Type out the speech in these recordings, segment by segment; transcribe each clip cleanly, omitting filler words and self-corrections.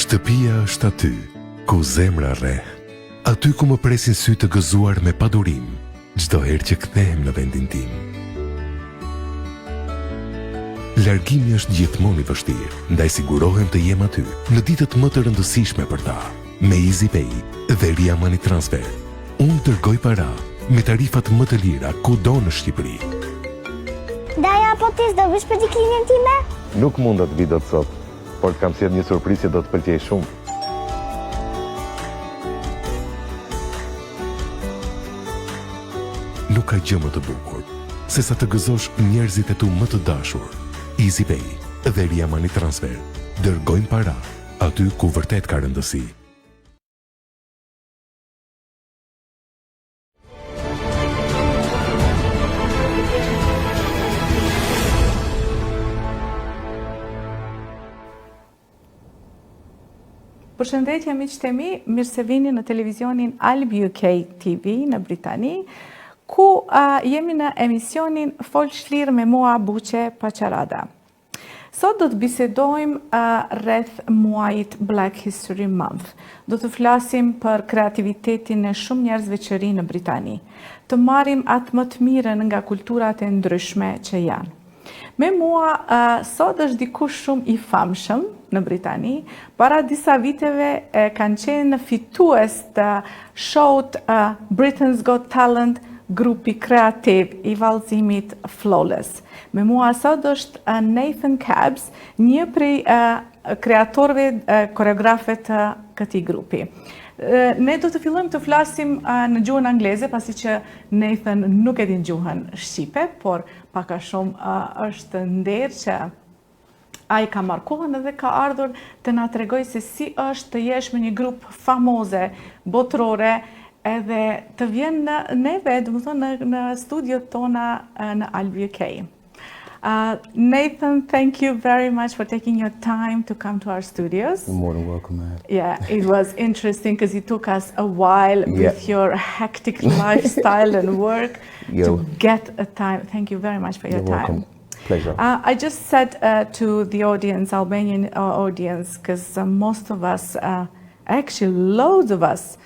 Shtëpia është aty, ku zemra rreh, aty ku më presin sy të gëzuar me padurim, çdo herë që kthehem në vendin tim. Largimi është gjithmonë i vështirë, ndaj sigurohem të jem aty në ditët më të rëndësishme për ta. Me EasyPay dhe Ria Money Transfer, unë dërgoj para me tarifat më të lira kudo në Shqipëri. Daja, po ti s'do vish për diklinin time? Nuk mund të vi dot sot, por të kam sjellë një surprizë që do të pëlqej shumë. Nuk ka gjë më të bukur se sa të gëzosh njerëzit e tu më të dashur. EasyPay dhe Ria Money Transfer dërgojnë para aty ku vërtet ka rëndësi. Përshëndetje miqtë e mi, mirë se vini në televizionin Albuktv në Britani, ku jemi në emisionin Fol Shlirë me mua Buqe Paqarada. Sot do të bisedojmë rreth muajit Black History Month. Do të flasim për kreativitetin e shumë njerëzve që rinë në Britani. Të marrim atë më të mirën nga kulturat e ndryshme që janë. Me mua, sot është dikush shumë i famshëm në Britani. Para disa viteve kanë qenë fitues të showt Britain's Got Talent, grupi kreativ i vallëzimit Flawless. Me mua sot është Nathan Kads, një prej kreatorëve, koreografëve të këtij grupi. Ne do të fillojmë të flasim në gjuhën angleze, pasi që Nathan nuk e din gjuhën shqipe, por pak a shumë është nder që ai ka marrë kohën edhe ka ardhur të na tregoj se si është të jesh me një grup famoze, botërore, edhe të vjen në neve, domethënë në studiot tona në Albuktv. Nathan, thank you very much for taking your time to come to our studios. You're more than welcome, man. Yeah, it was interesting because it took us a while with your hectic lifestyle and work to get a time. Thank you very much for your time. Welcome. Pleasure. I just said to the audience, Albanian audience, because most of us, actually loads of us,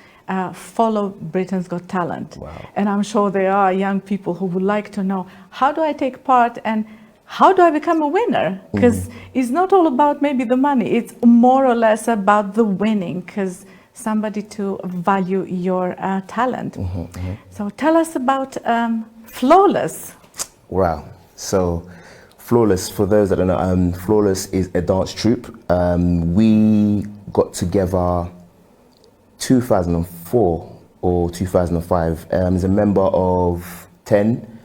follow Britain's Got Talent. Wow. And I'm sure there are young people who would like to know, how do I take part and how do I become a winner? Because it's not all about maybe the money, it's more or less about the winning, because somebody to value your talent. So tell us about Flawless. Wow. So Flawless, for those that don't know, Flawless is a dance troupe. We got together 2004 or 2005 as a member of 10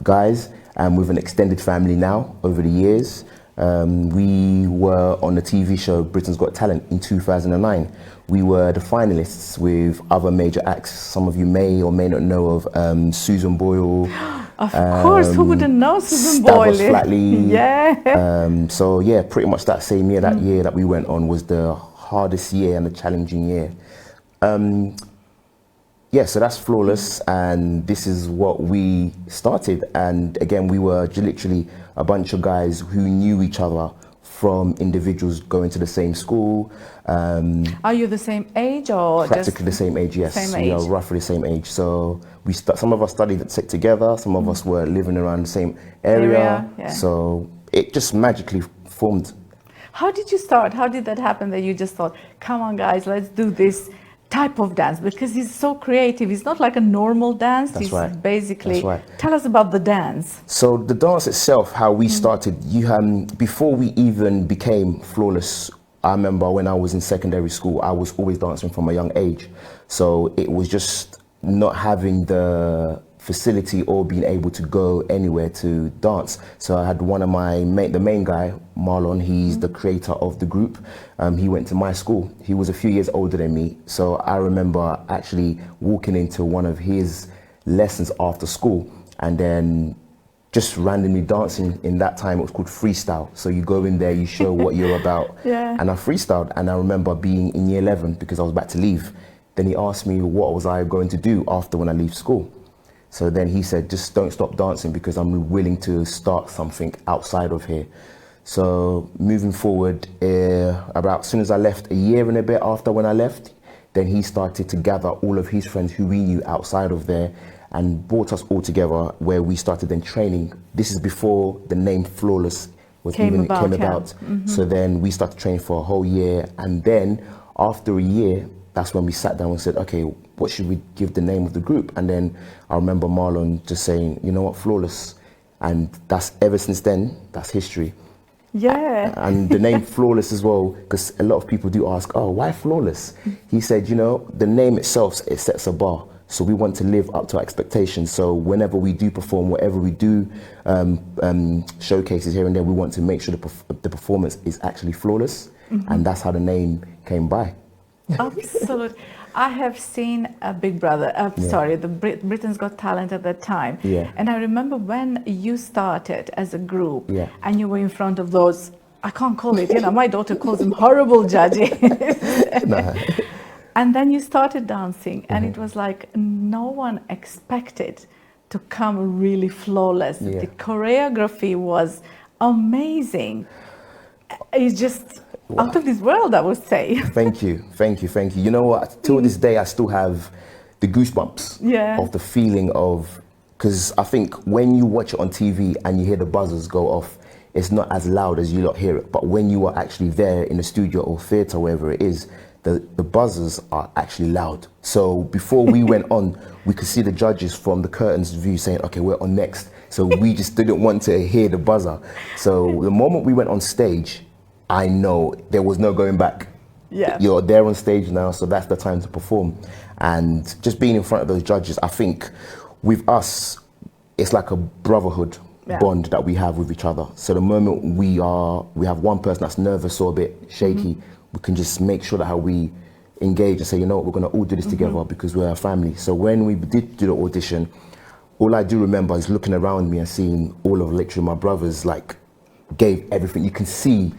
guys, and with an extended family now over the years. We were on the TV show Britain's Got Talent in 2009. We were the finalists with other major acts. Some of you may or may not know of Susan Boyle. Of course, who wouldn't know Susan Boyle? Flatley. Yeah. So yeah, pretty much that same year, that year that we went on was the hardest year and the challenging year. Yeah, so that's Flawless, and this is what we started. And again, we were literally a bunch of guys who knew each other from individuals going to the same school. Are you the same age or practically just the same age? Yes, same we age? are roughly the same age. So some of us studied together, some of us were living around the same area. Yeah. So it just magically formed. How did you start? How did that happen that you just thought, come on guys, let's do this type of dance? Because he's so creative. It's not like a normal dance. That's He's right. basically, That's right. Tell us about the dance. So the dance itself, how we started, before we even became Flawless, I remember when I was in secondary school, I was always dancing from a young age. So it was just not having the facility or being able to go anywhere to dance. So I had one of the main guy, Marlon, he's the creator of the group. He went to my school. He was a few years older than me. So I remember actually walking into one of his lessons after school and then just randomly dancing. In that time, it was called freestyle. So you go in there, you show what you're about. Yeah. And I freestyled, and I remember being in year 11 because I was about to leave. Then he asked me what was I going to do after when I leave school. So then he said, just don't stop dancing because I'm willing to start something outside of here. So moving forward, about as soon as I left, a year and a bit after when I left, then he started to gather all of his friends who we knew outside of there and brought us all together where we started then training. This is before the name Flawless came about. So then we started training for a whole year, and then after a year, that's when we sat down and said, okay, what should we give the name of the group? And then I remember Marlon just saying, you know what, Flawless. And that's ever since then, that's history. Yeah. And the name Flawless as well, because a lot of people do ask, oh, why Flawless? He said, you know, the name itself, it sets a bar. So we want to live up to our expectations. So whenever we do perform, whatever we do, showcases here and there, we want to make sure the performance is actually flawless. And that's how the name came by. Absolutely. I have seen a Big Brother, sorry, the Britain's Got Talent at that time. Yeah. And I remember when you started as a group, Yeah. and you were in front of those, I can't call it, you know, my daughter calls them horrible judges. Nah. And then you started dancing, and it was like no one expected to come really flawless. Yeah. The choreography was amazing. It's just out of this world, I would say. Thank you, thank you, thank you. You know what, till this day, I still have the goosebumps of the feeling of, because I think when you watch it on TV and you hear the buzzers go off, it's not as loud as you lot hear it. But when you are actually there in the studio or theatre, wherever it is, the buzzers are actually loud. So before we went on, we could see the judges from the curtains view saying, okay, we're on next. So we just didn't want to hear the buzzer. So the moment we went on stage, I know there was no going back. Yeah. You're there on stage now, so that's the time to perform. And just being in front of those judges, I think with us, it's like a brotherhood bond that we have with each other. So the moment we have one person that's nervous or a bit shaky, we can just make sure that how we engage and say, you know what, we're going to all do this together because we're a family. So when we did do the audition, all I do remember is looking around me and seeing all of literally my brothers like gave everything. You can see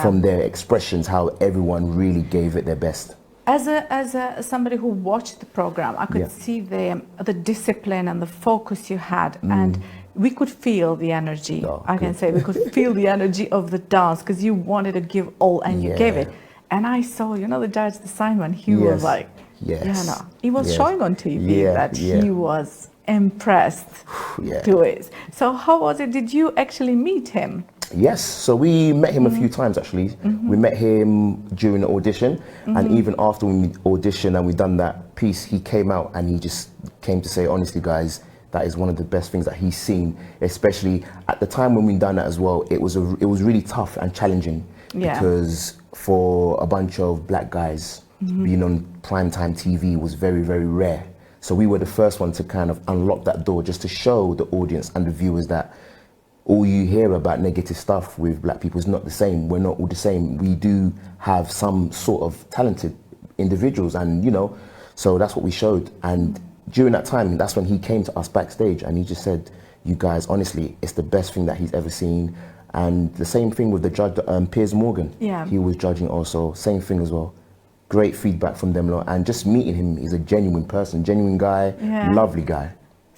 from their expressions how everyone really gave it their best. As somebody who watched the program, I could see the discipline and the focus you had, and we could feel the energy. I can say we could feel the energy of the dance because you wanted to give all and you gave it. And I saw, you know, the judge, Simon, he was like, he was showing on TV that he was impressed to it. So how was it? Did you actually meet him? Yes, so we met him a few times actually. We met him during the audition, and even after we auditioned and we done that piece, he came out and he just came to say, honestly guys, that is one of the best things that he's seen, especially at the time when we done that as well. It was really tough and challenging because for a bunch of black guys, being on primetime TV was very, very rare. So we were the first one to kind of unlock that door just to show the audience and the viewers that all you hear about negative stuff with black people is not the same. We're not all the same. We do have some sort of talented individuals, and you know, so that's what we showed. And during that time, that's when he came to us backstage and he just said, you guys, honestly, it's the best thing that he's ever seen. And the same thing with the judge, Piers Morgan. He was judging also, same thing as well. Great feedback from them, and just meeting him, he's a genuine person, genuine guy, lovely guy.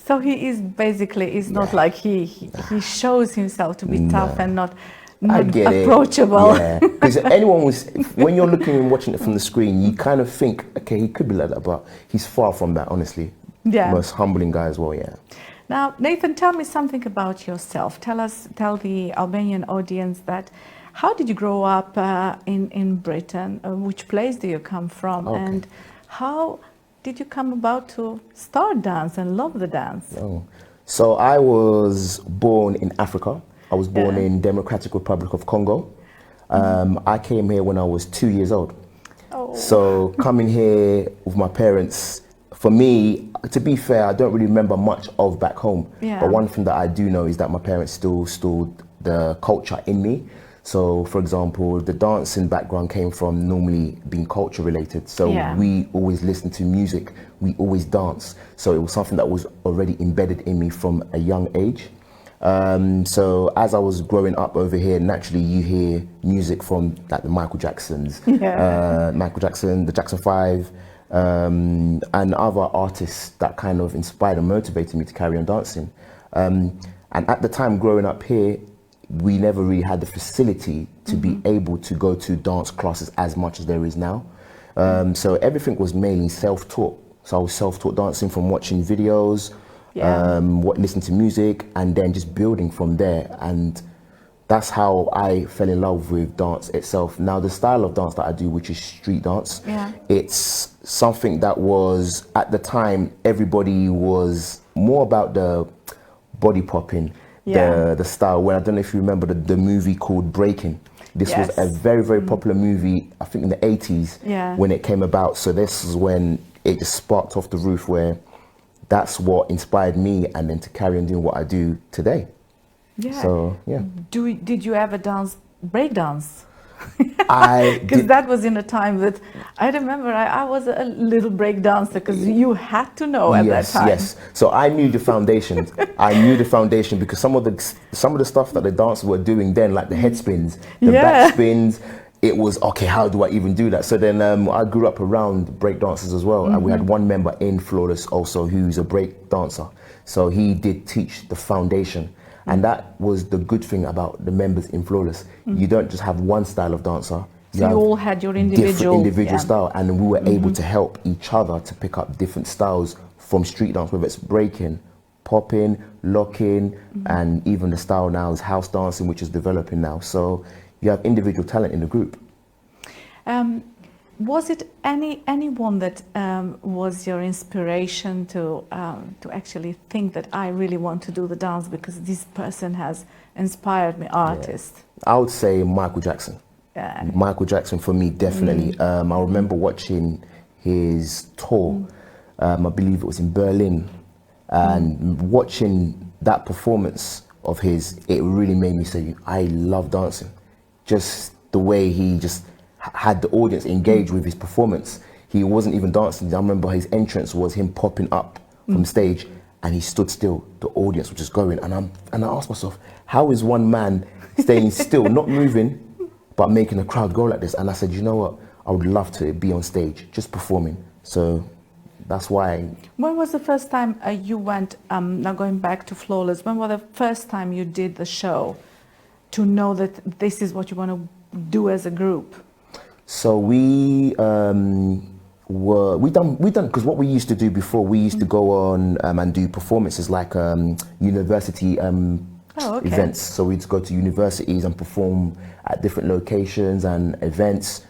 So he is basically, it's not like he shows himself to be tough and not approachable. Because anyone when you're looking and watching it from the screen, you kind of think, okay, he could be like that, but he's far from that, honestly. Most humbling guy as well, Now, Nathan, tell me something about yourself. Tell the Albanian audience that, how did you grow up in Britain? Which place do you come from? And how did you come about to start dance and love the dance? So I was born in Africa. I was born in Democratic Republic of Congo. I came here when I was 2 years old. So coming here with my parents, for me, to be fair, I don't really remember much of back home. But one thing that I do know is that my parents still stored the culture in me. So, for example, the dancing background came from normally being culture related. So we always listen to music, we always dance. So it was something that was already embedded in me from a young age. So as I was growing up over here, naturally you hear music from like the Michael Jacksons, the Jackson 5, and other artists that kind of inspired and motivated me to carry on dancing. And at the time growing up here, we never really had the facility to be able to go to dance classes as much as there is now. So everything was mainly self-taught. So I was self-taught dancing from watching videos, listening to music, and then just building from there. And that's how I fell in love with dance itself. Now, the style of dance that I do, which is street dance, it's something that was, at the time, everybody was more about the body popping, the style. Where I don't know if you remember the movie called Breaking. This was a very, very popular movie, I think in the 80s when it came about. So this is when it just sparked off the roof, where that's what inspired me, and then to carry on doing what I do today. Yeah. So, yeah. Did you ever dance break dance? I Because that was in a time that I remember I was a little break dancer, because you had to know at that time. Yes. So I knew the foundations. I knew the foundation, because some of the stuff that the dancers were doing then, like the head spins, the back spins, it was okay. How do I even do that? So then I grew up around break dancers as well, and we had one member in Flawless also who's a break dancer. So he did teach the foundation. And that was the good thing about the members in Flawless. You don't just have one style of dancer. So you all had your individual style, and we were able to help each other to pick up different styles from street dance, whether it's breaking, popping, locking, and even the style now is house dancing, which is developing now. So you have individual talent in the group. Was it anyone that was your inspiration to actually think that I really want to do the dance because this person has inspired me, artist? I would say Michael Jackson. Michael Jackson for me, definitely. I remember watching his tour. I believe it was in Berlin, and watching that performance of his, it really made me say, I love dancing. Just the way he just had the audience engaged with his performance. He wasn't even dancing. I remember his entrance was him popping up from stage, and he stood still. The audience was just going, and I asked myself, how is one man staying still, not moving, but making a crowd go like this? And I said, you know what? I would love to be on stage, just performing. So that's why. When was the first time you went? Now going back to Flawless, when was the first time you did the show to know that this is what you want to do as a group? So we done because what we used to do before, we used to go on and do performances like university events. So we'd go to universities and perform at different locations and events,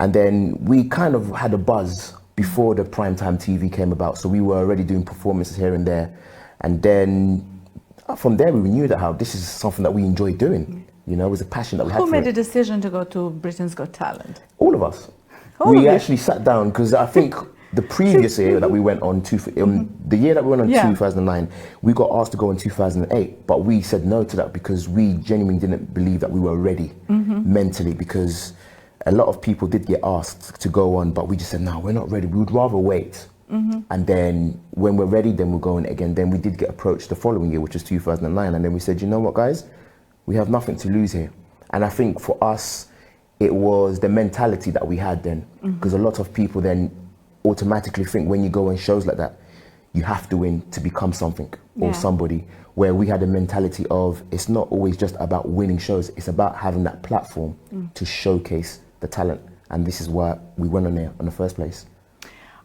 and then we kind of had a buzz before the primetime TV came about. So we were already doing performances here and there, and then from there we knew that how this is something that we enjoy doing. You know, it was a passion that we had. Who made the decision to go to Britain's Got Talent? All of us. We actually sat down, because I think the previous year that we went on, the year that we went on 2009, we got asked to go in 2008, but we said no to that because we genuinely didn't believe that we were ready mentally, because a lot of people did get asked to go on, but we just said, no, we're not ready. We would rather wait. And then when we're ready, then we'll go in again. Then we did get approached the following year, which was 2009. And then we said, you know what, guys? We have nothing to lose here. And I think for us, it was the mentality that we had then, because a lot of people then automatically think when you go on shows like that, you have to win to become something or somebody, where we had a mentality of, it's not always just about winning shows, it's about having that platform to showcase the talent. And this is why we went on there in the first place.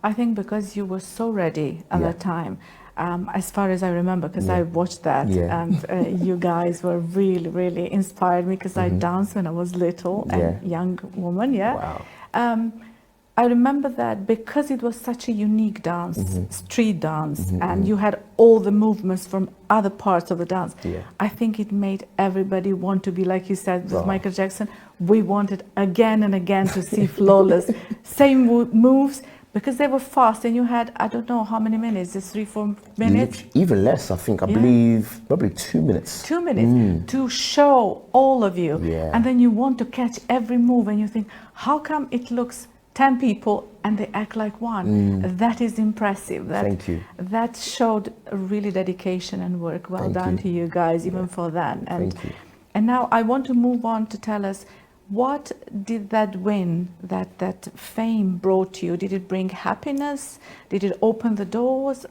I think because you were so ready at that time, as far as I remember, because I watched that, and you guys were really, really inspired me, because I danced when I was little and young woman. Wow. I remember that because it was such a unique dance, street dance, and you had all the movements from other parts of the dance. I think it made everybody want to be, like you said, with Michael Jackson. We wanted again and again to see Flawless, same moves. Because they were fast, and you had, I don't know how many minutes, just 3-4 minutes? Even less, I think. I believe probably 2 minutes. 2 minutes to show all of you. And then you want to catch every move, and you think, how come it looks 10 people and they act like one? That is impressive. Thank you. That showed really dedication and work. Well done to you guys, even for that. And, Thank you. And now I want to move on to tell us, what did that win, that fame brought to you? Did it bring happiness? Did it open the doors?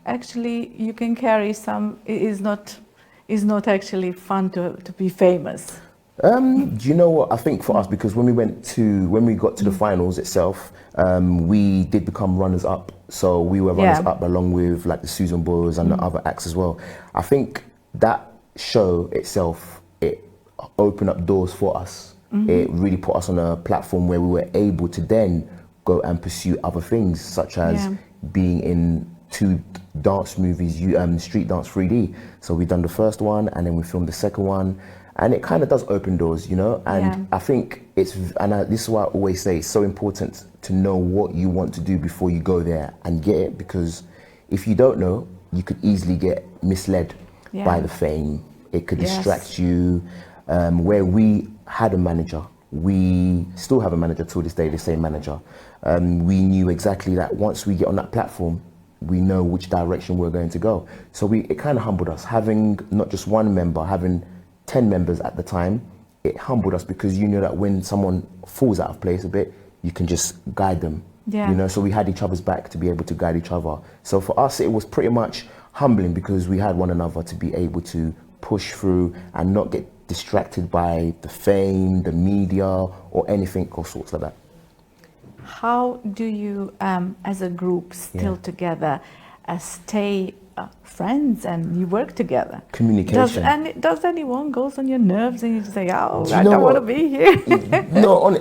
Actually, you can carry some, it is not, is not actually fun to be famous? Do you know what? I think for us, because when we got to the finals itself, we did become runners up. So we were runners up along with like the Susan Boys and the other acts as well. I think that show itself, it opened up doors for us. It really put us on a platform where we were able to then go and pursue other things, such as being in 2 dance movies, Street Dance 3D. So we've done the first one and then we filmed the second one. And it kind of does open doors, you know? And I think this is why I always say it's so important to know what you want to do before you go there and get it, because if you don't know, you could easily get misled by the fame. It could distract you. Where we had a manager, we still have a manager till this day, the same manager. We knew exactly that once we get on that platform, we know which direction we're going to go. So it kind of humbled us, having not just one member, having 10 members at the time. It humbled us because you know that when someone falls out of place a bit, you can just guide them. You know, so we had each other's back to be able to guide each other. So for us, it was pretty much humbling because we had one another to be able to push through and not get distracted by the fame, the media, or anything or sorts like that. How do you, as a group, still together, stay friends and you work together? Communication. Does anyone goes on your nerves and you just say, oh, I don't want to be here? No,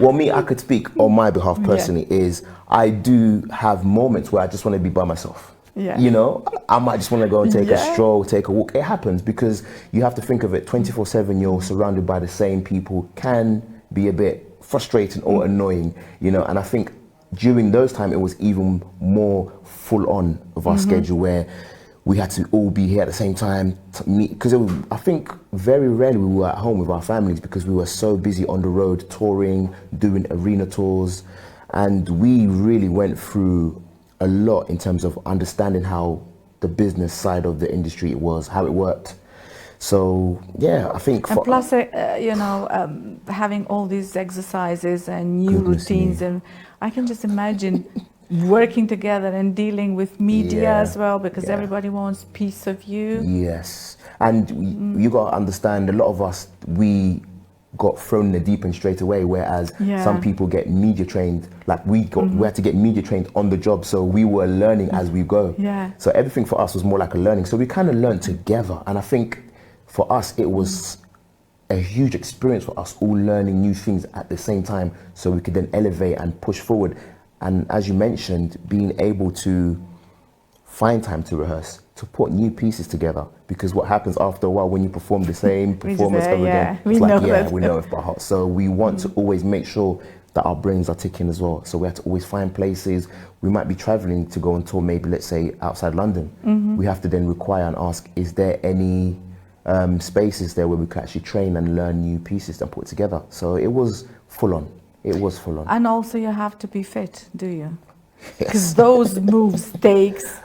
well, me, I could speak on my behalf personally, is I do have moments where I just want to be by myself. You know, I might just want to go and take a stroll, take a walk. It happens because you have to think of it 24/7. You're surrounded by the same people, can be a bit frustrating or annoying, you know. And I think during those times it was even more full on of our schedule, where we had to all be here at the same time to meet, because I think very rarely we were at home with our families because we were so busy on the road touring, doing arena tours, and we really went through a lot in terms of understanding how the business side of the industry was, how it worked. So yeah, I think. And plus, you know, having all these exercises and new routines, and I can just imagine working together and dealing with media as well, because everybody wants piece of you. Yes, and you got to understand, a lot of us, we got thrown in the deep end straight away, whereas some people get media trained. Like we had to get media trained on the job, so we were learning as we go. So everything for us was more like a learning. So we kind of learned together, and I think for us it was a huge experience for us, all learning new things at the same time, so we could then elevate and push forward. And as you mentioned, being able to find time to rehearse, to put new pieces together, because what happens after a while when you perform the same performance over again, it's like, we know it by heart. So we want to always make sure that our brains are ticking as well. So we have to always find places. We might be traveling to go on tour, maybe let's say outside London. We have to then require and ask, is there any spaces there where we can actually train and learn new pieces and put together? So it was full on. It was full on. And also you have to be fit, do you? Because those moves takes,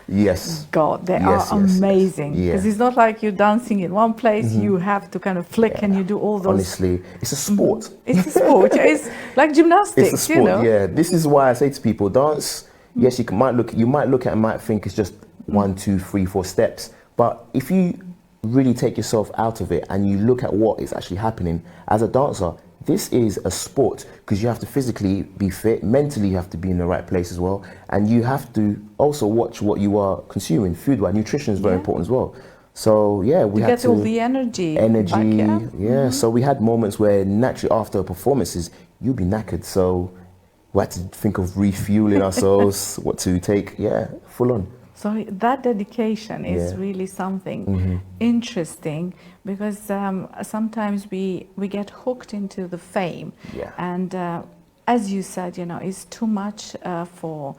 God, they are amazing. Because it's not like you're dancing in one place, you have to kind of flick and you do all those. Honestly, it's a sport. It's a sport. It's like gymnastics, it's a sport, you know? This is why I say to people, dance, yes, you might look at it and might think it's just 1, 2, 3, 4 steps. But if you really take yourself out of it and you look at what is actually happening as a dancer, this is a sport, because you have to physically be fit, mentally you have to be in the right place as well, and you have to also watch what you are consuming, food-wise. Nutrition is very important as well. So yeah, we had to get all the energy back, So we had moments where naturally after performances you'd be knackered, so we had to think of refueling ourselves, what to take, full on. So that dedication is really something interesting, because sometimes we get hooked into the fame, and as you said, you know, it's too much for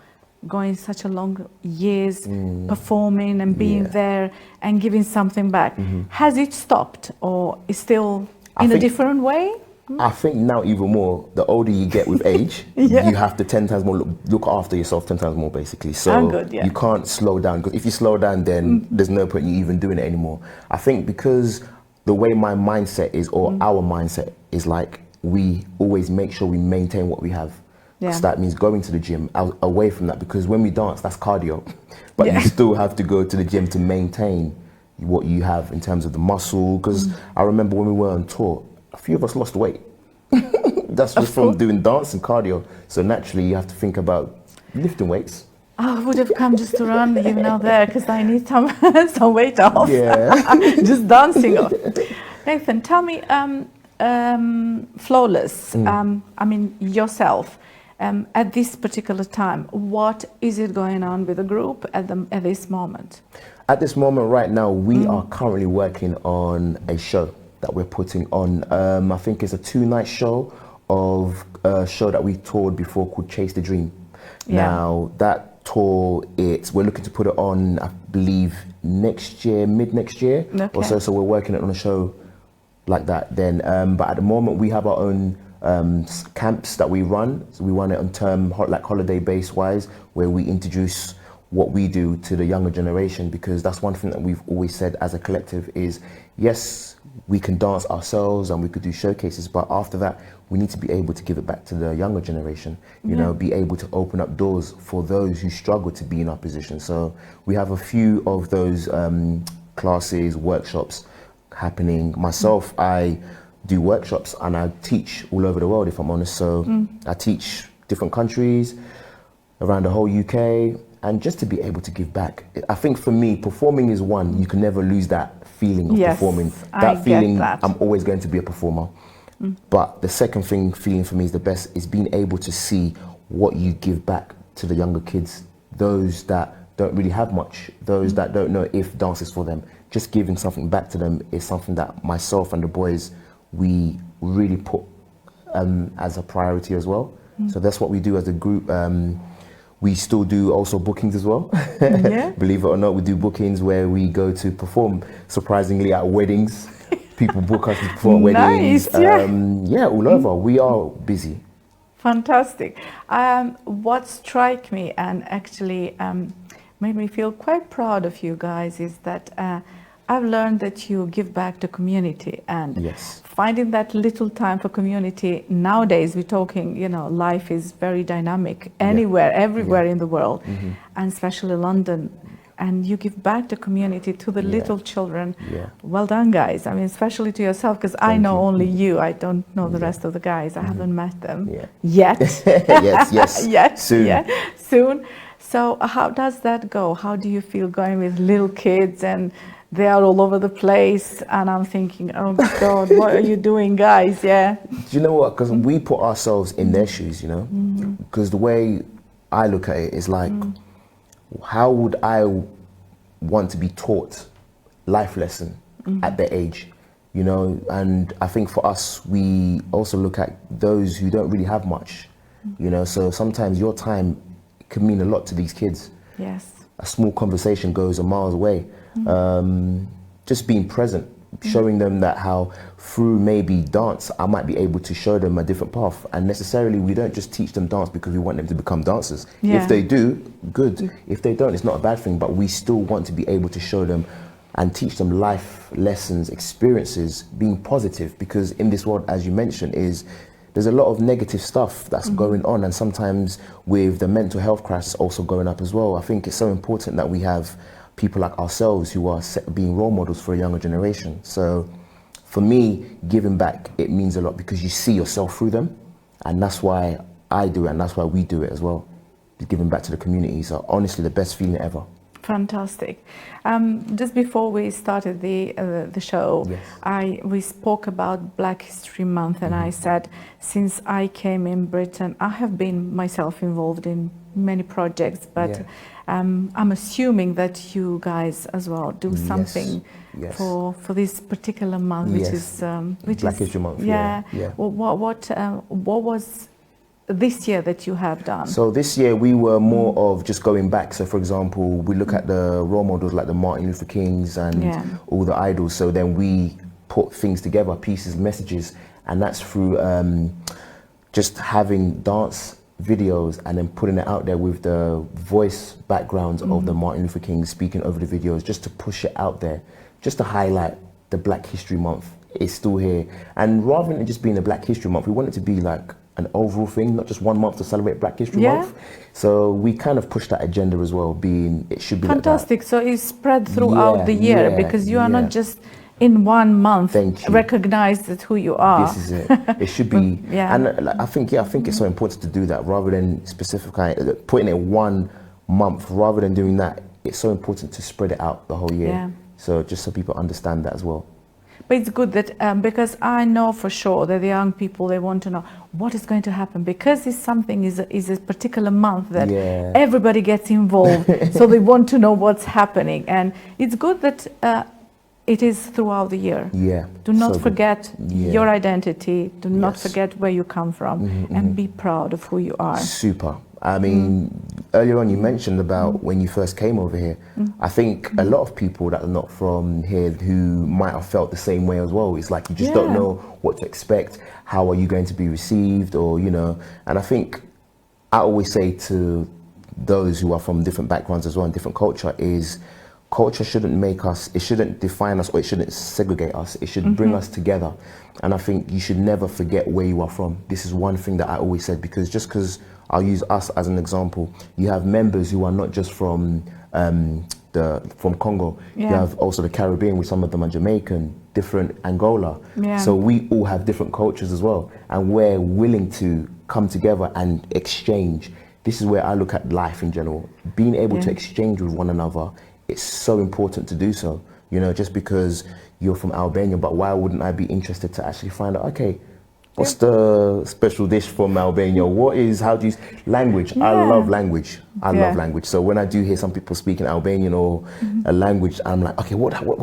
going such a long years performing and being there and giving something back. Has it stopped, or is still in a different way? I think now even more, the older you get with age, you have to 10 times more look after yourself 10 times more, basically. So you can't slow down, because if you slow down, then there's no point in you even doing it anymore. I think because the way my mindset is, or our mindset is, like, we always make sure we maintain what we have. So that means going to the gym, away from that, because when we dance, that's cardio. But you still have to go to the gym to maintain what you have in terms of the muscle. Because I remember when we were on tour, a few of us lost weight. That's just from doing dance and cardio. So naturally, you have to think about lifting weights. I would have come just to run you now there because I need some some weight off. Yeah. Just dancing off. Nathan, tell me, Flawless. I mean yourself. At this particular time, what is it going on with the group at this moment? At this moment right now, we are currently working on a show that we're putting on. I think it's a 2-night show of a show that we toured before called Chase the Dream. Yeah. Now that tour, we're looking to put it on, I believe, next year, mid next year or so. So we're working on a show like that then. But at the moment, we have our own camps that we run. So we run it on term, like holiday base wise, where we introduce what we do to the younger generation, because that's one thing that we've always said as a collective is, yes, we can dance ourselves and we could do showcases, but after that, we need to be able to give it back to the younger generation, you know, be able to open up doors for those who struggle to be in our position. So we have a few of those classes, workshops happening. Myself, I do workshops and I teach all over the world, if I'm honest. So I teach different countries around the whole UK, and just to be able to give back. I think for me, performing is one. You can never lose that feeling of performing. That feeling, I'm always going to be a performer. But the second feeling for me is the best, is being able to see what you give back to the younger kids, those that don't really have much, those that don't know if dance is for them. Just giving something back to them is something that myself and the boys, we really put as a priority as well. So that's what we do as a group. We still do also bookings as well. Believe it or not, we do bookings where we go to perform, surprisingly, at weddings. People book us to perform weddings. All over. We are busy. Fantastic. What struck me and actually made me feel quite proud of you guys is that I've learned that you give back to community, and finding that little time for community. Nowadays, we're talking, you know, life is very dynamic anywhere, everywhere in the world, and especially London. And you give back to community, to the little children. Well done, guys. I mean, especially to yourself, because I know only you. I don't know the rest of the guys. I haven't met them yet. Yet. Soon. Soon. So how does that go? How do you feel going with little kids and they are all over the place, and I'm thinking, oh God, what are you doing, guys? Do you know what? Because we put ourselves in their shoes, you know? Because the way I look at it is like, how would I want to be taught life lesson at their age, you know? And I think for us, we also look at those who don't really have much, you know? So sometimes your time can mean a lot to these kids. A small conversation goes a miles away. Just being present, showing them that how through maybe dance, I might be able to show them a different path. And necessarily, we don't just teach them dance because we want them to become dancers. If they do, good. If they don't, it's not a bad thing, but we still want to be able to show them and teach them life lessons, experiences, being positive, because in this world, as you mentioned, there's a lot of negative stuff that's going on, and sometimes with the mental health crisis also going up as well. I think it's so important that we have people like ourselves who are being role models for a younger generation. So for me, giving back, it means a lot because you see yourself through them, and that's why I do it, and that's why we do it as well, giving back to the community. So honestly, the best feeling ever. Fantastic. Just before we started the show, we spoke about Black History Month, and I said, since I came in Britain, I have been myself involved in many projects, but I'm assuming that you guys as well do something for this particular month, which Black History Month. What was this year that you have done? So this year we were more of just going back. So for example, we look at the role models like the Martin Luther Kings and all the idols. So then we put things together, pieces, messages, and that's through just having dance videos and then putting it out there with the voice backgrounds of the Martin Luther King speaking over the videos, just to push it out there, just to highlight the Black History Month is still here. And rather than it just being a Black History Month, we want it to be like an overall thing, not just 1 month to celebrate Black History Yeah. Month. So we kind of push that agenda as well, being it should be Fantastic. like So it's spread throughout Yeah, the year yeah, because you are yeah. not just in 1 month Thank you. recognized as who you are. that. This is it. It should be, Yeah. and I think it's so important to do that rather than specifying, putting it 1 month. Rather than doing that, it's so important to spread it out the whole year. Yeah. So just so people understand that as well. But it's good that because I know for sure that the young people, they want to know what is going to happen because it's something is a particular month that Yeah. everybody gets involved. So they want to know what's happening, and it's good that it is throughout the year. Yeah. Do not so good. forget Yeah. your identity. Do not Yes. forget where you come from, and be proud of who you are. Super. I mean, earlier on you mentioned about when you first came over here. I think a lot of people that are not from here who might have felt the same way as well. It's like you just don't Yeah. know what to expect. How are you going to be received? Or, and I think I always say to those who are from different backgrounds as well and different culture shouldn't make us, it shouldn't define us, or it shouldn't segregate us. It should bring us together. And I think you should never forget where you are from. This is one thing that I always said, because just because I'll use us as an example, you have members who are not just from Congo. Yeah. You have also the Caribbean, with some of them are Jamaican, different Angola. Yeah. So we all have different cultures as well, and we're willing to come together and exchange. This is where I look at life in general. Being able to exchange with one another, it's so important to do so. Just because you're from Albania, but why wouldn't I be interested to actually find out, okay, what's the special dish from Albania? Language. I love language. I love language. So when I do hear some people speaking Albanian or a language, I'm like, okay,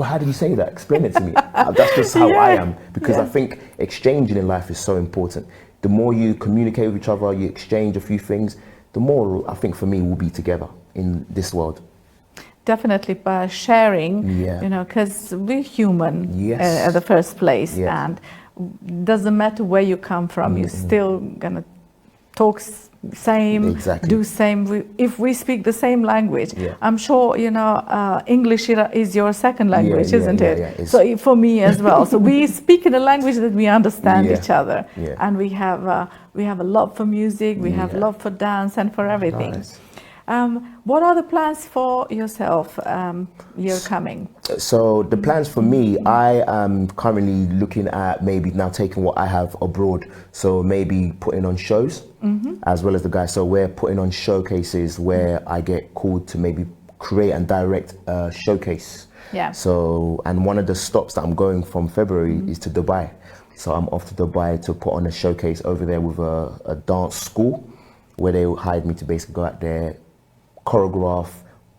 how did you say that? Explain it to me. That's just how I am, because I think exchanging in life is so important. The more you communicate with each other, you exchange a few things, the more I think for me we'll be together in this world. Definitely by sharing, Yeah. because we're human Yes. at the first place, Yes. and doesn't matter where you come from, you're still gonna talk same, Exactly. do same. If we speak the same language, Yeah. I'm sure English is your second language, isn't it? Yeah. So for me as well. So we speak in a language that we understand Yeah. each other, Yeah. and we have a love for music, we have love for dance, and for everything. Nice. What are the plans for yourself year coming? So the plans for me, I am currently looking at maybe now taking what I have abroad. So maybe putting on shows as well as the guys. So we're putting on showcases where I get called to maybe create and direct a showcase. Yeah. So, and one of the stops that I'm going from February is to Dubai. So I'm off to Dubai to put on a showcase over there with a dance school, where they hired me to basically go out there, choreograph,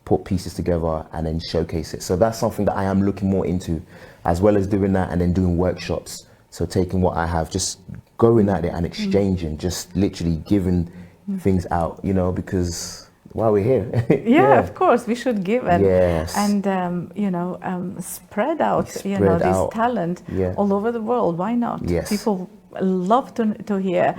put pieces together, and then showcase it. So that's something that I am looking more into, as well as doing that and then doing workshops. So taking what I have, just going out there and exchanging, just literally giving things out, because while we're here. Yeah, of course, we should give and Yes. spread out, Spread this out. talent Yeah. all over the world. Why not? Yes. People love to hear.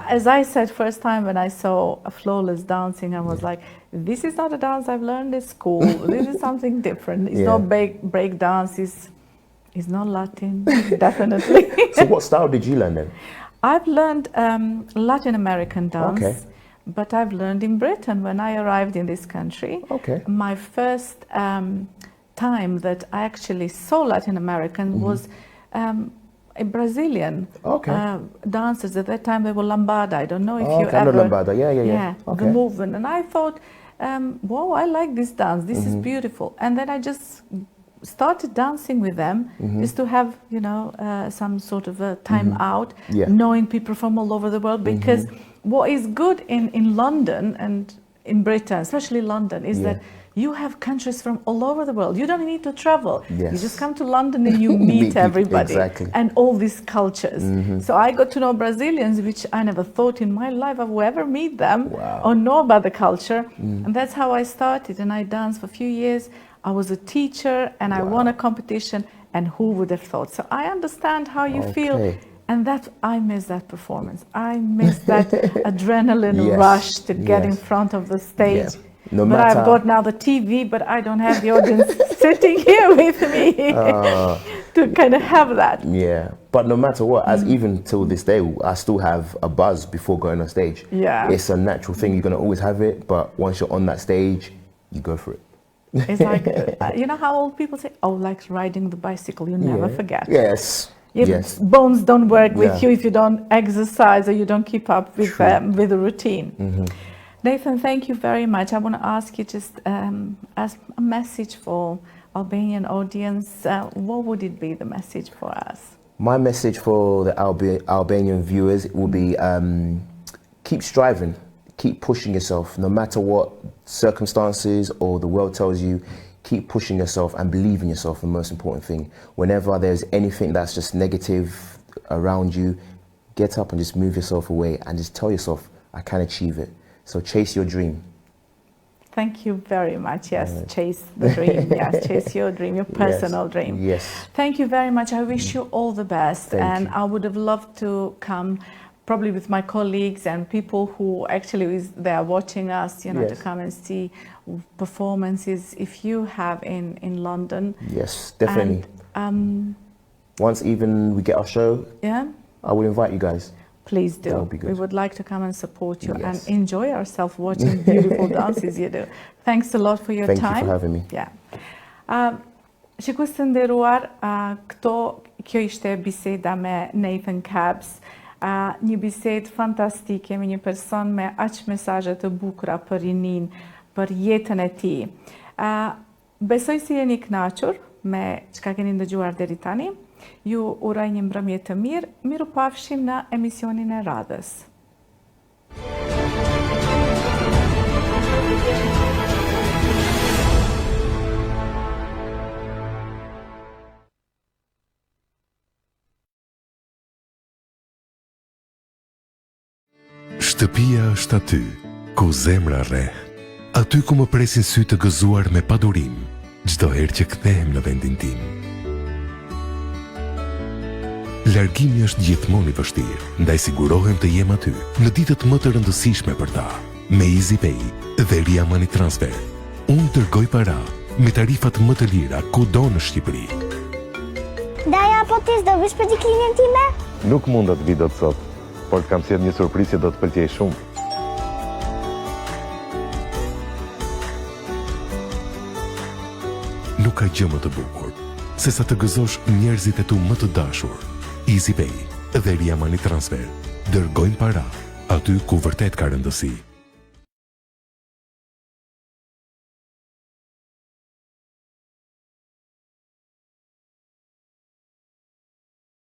As I said first time when I saw a flawless dancing, I was like, this is not a dance I've learned at school. This is something different. It's not break dance. It's not Latin, definitely. So what style did you learn then? I've learned Latin American dance. Okay. But I've learned in Britain when I arrived in this country. Okay. My first time that I actually saw Latin American was a Brazilian dancers. At that time they were lambada. I don't know if you I know ever... lambada. Yeah. The movement. And I thought, wow, I like this dance. This is beautiful. And then I just started dancing with them just to have, some sort of a time out, knowing people from all over the world, because what is good in London and in Britain, especially London, is that you have countries from all over the world. You don't need to travel. Yes. You just come to London and you meet everybody and all these cultures. So I got to know Brazilians, which I never thought in my life I would ever meet them or know about the culture. And that's how I started. And I danced for a few years. I was a teacher and I won a competition, and who would have thought? So I understand how you feel. And that I miss that performance. I miss that adrenaline rush to get in front of the stage. Yes. No but matter... I've got now the TV, but I don't have the audience sitting here with me to kind of have that. Yeah, but no matter what, as even till this day, I still have a buzz before going on stage. Yeah. It's a natural thing. You're gonna always have it, but once you're on that stage, you go for it. It's like, you know how old people say, oh, like riding the bicycle, you never forget. Yes. Your bones don't work with Yeah. you if you don't exercise or you don't keep up with the routine. Nathan, thank you very much. I want to ask you just as a message for Albanian audience, what would it be, the message for us? My message for the Albanian viewers will be keep striving, keep pushing yourself, no matter what circumstances or the world tells you. Keep pushing yourself and believe in yourself, the most important thing. Whenever there's anything that's just negative around you, get up and just move yourself away and just tell yourself, I can achieve it. So chase your dream. Thank you very much. Yes, chase the dream. Yes, chase your dream, your personal dream. Yes. Thank you very much. I wish you all the best. Thank you. I would have loved to come probably with my colleagues and people who actually they are watching us, you know, to come and see performances if you have in London. Yes, definitely. And, once even we get our show, I will invite you guys. Please do. That would be good. We would like to come and support you and Yes. enjoy ourselves watching beautiful dances you do. Thanks a lot for your time. Thank you for having me. Yeah. Shikues të nderuar, kjo ishte biseda me Nathan Kads. Një bisedë fantastike me një person me aq mesazhe të bukura për rinin, për jetën e tij. Besoj se jeni kënaqur me çka keni ndëgjuar deri tani. Ju uroj një mbrëmje të mirë. Mirupafshim në emisionin e radhës. Shtëpia është aty, ku zemra rreh, aty ku më presin sy të gëzuar me padurim, çdo herë që kthehem në vendin tim. Largimi është gjithmonë i vështirë, ndaj sigurohem të jem aty në ditët më të rëndësishme për ta. Me EasyPay dhe Ria Money Transfer, unë dërgoj para me tarifat më të lira kudo në Shqipëri. Daja, po ti s'do vish për gjiklinjen time? Nuk mund të vi dot sot, por të kam sjell një surprizë që do të pëlqej shumë. Nuk ka gjë më të bukur se sa të gëzosh njerëzit e tu më të dashur. EasyPay dhe Ria Money Transfer dërgojnë para aty ku vërtet ka rëndësi.